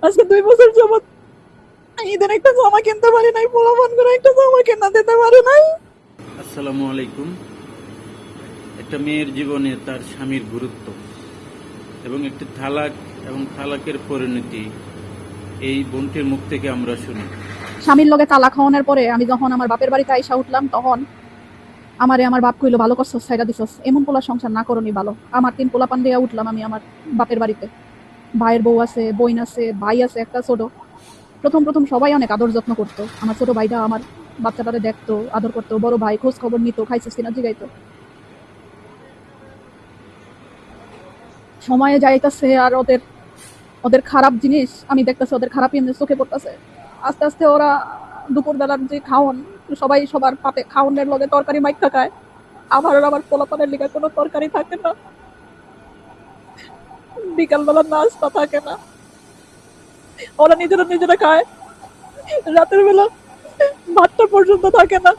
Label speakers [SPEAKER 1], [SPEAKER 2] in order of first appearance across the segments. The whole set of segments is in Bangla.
[SPEAKER 1] আজকে 2 বছর যাবত ঈদের একটা জামা কিনতে পারি নাই, পোলাপান করে একটা জামা কিনা দিতে পারি নাই।
[SPEAKER 2] আসসালামু আলাইকুম। একটা মেয়ের জীবনে তার স্বামীর গুরুত্ব এবং একটি তালাক এবং তালাকের পরিণতি এই বোনটির মুখ থেকে আমরা শুনি।
[SPEAKER 1] স্বামীর লগে তালাক হওয়ার পরে আমি যখন আমার বাপের বাড়িতে আইসা উঠলাম, তখন আমার বাপ কইলো, ভালো করছস, ছাইড়া দিছস, এমন পোলা সংসার না করনি ভালো। আমার 3 পোলাপান দিয়ে উঠলাম আমি আমার বাপের বাড়িতে। ভাইয়ের বউ আছে, বোন আছে, ভাই আছে একটা ছোট। প্রথম সবাই অনেক আদর যত্ন করতো। আমার ছোট ভাইটা আমার বাচ্চাটারে দেখতো, আদর করতো। বড় ভাই খোঁজ খবর নিত, খাইছিস কিনা জিগাইতো। সময়ে যাইতাছে আর ওদের ওদের খারাপ জিনিস আমি দেখতেছি, ওদের খারাপ এমনি চোখে পড়তেছে। আস্তে আস্তে ওরা দুপুরবেলার যে খাওয়ান, সবাই সবার পাতে খাওয়ানোর লগে তরকারি মাইখা খায়। আমার পোলাপানের লিগে কোনো তরকারি থাকে না, বিকালবেলা নাস্তা থাকে না, ওরা নিজেরা খায়। রাতের বেলা ভাতটা পর্যন্ত থাকে না,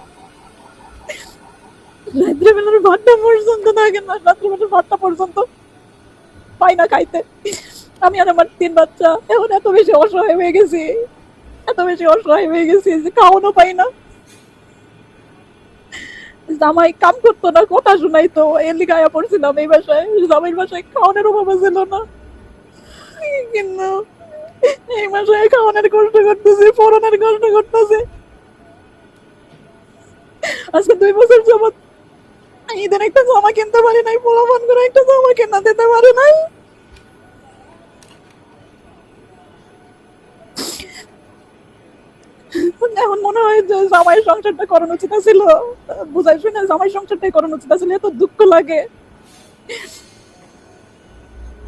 [SPEAKER 1] রাত্রেবেলার ভাতটা পর্যন্ত থাকে না, রাত্রেবেলার ভাতটা পর্যন্ত পাই না খাইতে। আমি আর আমার 3 বাচ্চা এখন এত বেশি অসহায় হয়ে গেছি, যে খাওয়ানো পাই না। জামাই কাম করতো না, কথা শুনাইতো, এর লিগে আয়া পড়ছিলাম এই বাসায়। জামাইয়ের বাসায় খাওয়ানোর অভাব ছিল না, কিন্তু এই বাসায় খাওয়ানোর কষ্ট করতেছে, পড়ানোর কষ্ট করতেছে। আজকে 2 বছর যাবত ঈদের একটা জামা কিনতে পারি নাই, পোলাপান করে একটা জামা কিনা দিতে পারি নাই। এখন মনে হয় যে জামাই সংসারটা করানো উচিত ছিল, বুঝাই শুনে জামাই সংসারটাই করানো উচিত ছিল। এত দুঃখ লাগে,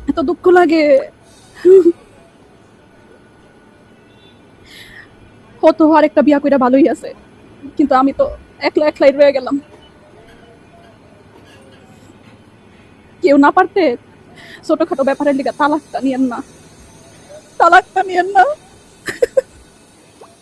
[SPEAKER 1] এত দুঃখ লাগে। কত আরেকটা বিয়া কইরা ভালোই আছে, কিন্তু আমি তো একলাই রয়ে গেলাম। কেউ না পারতে ছোটখাটো ব্যাপারের লিগে তালাকটা নিয়েন না, তালাকটা নিয়েন না।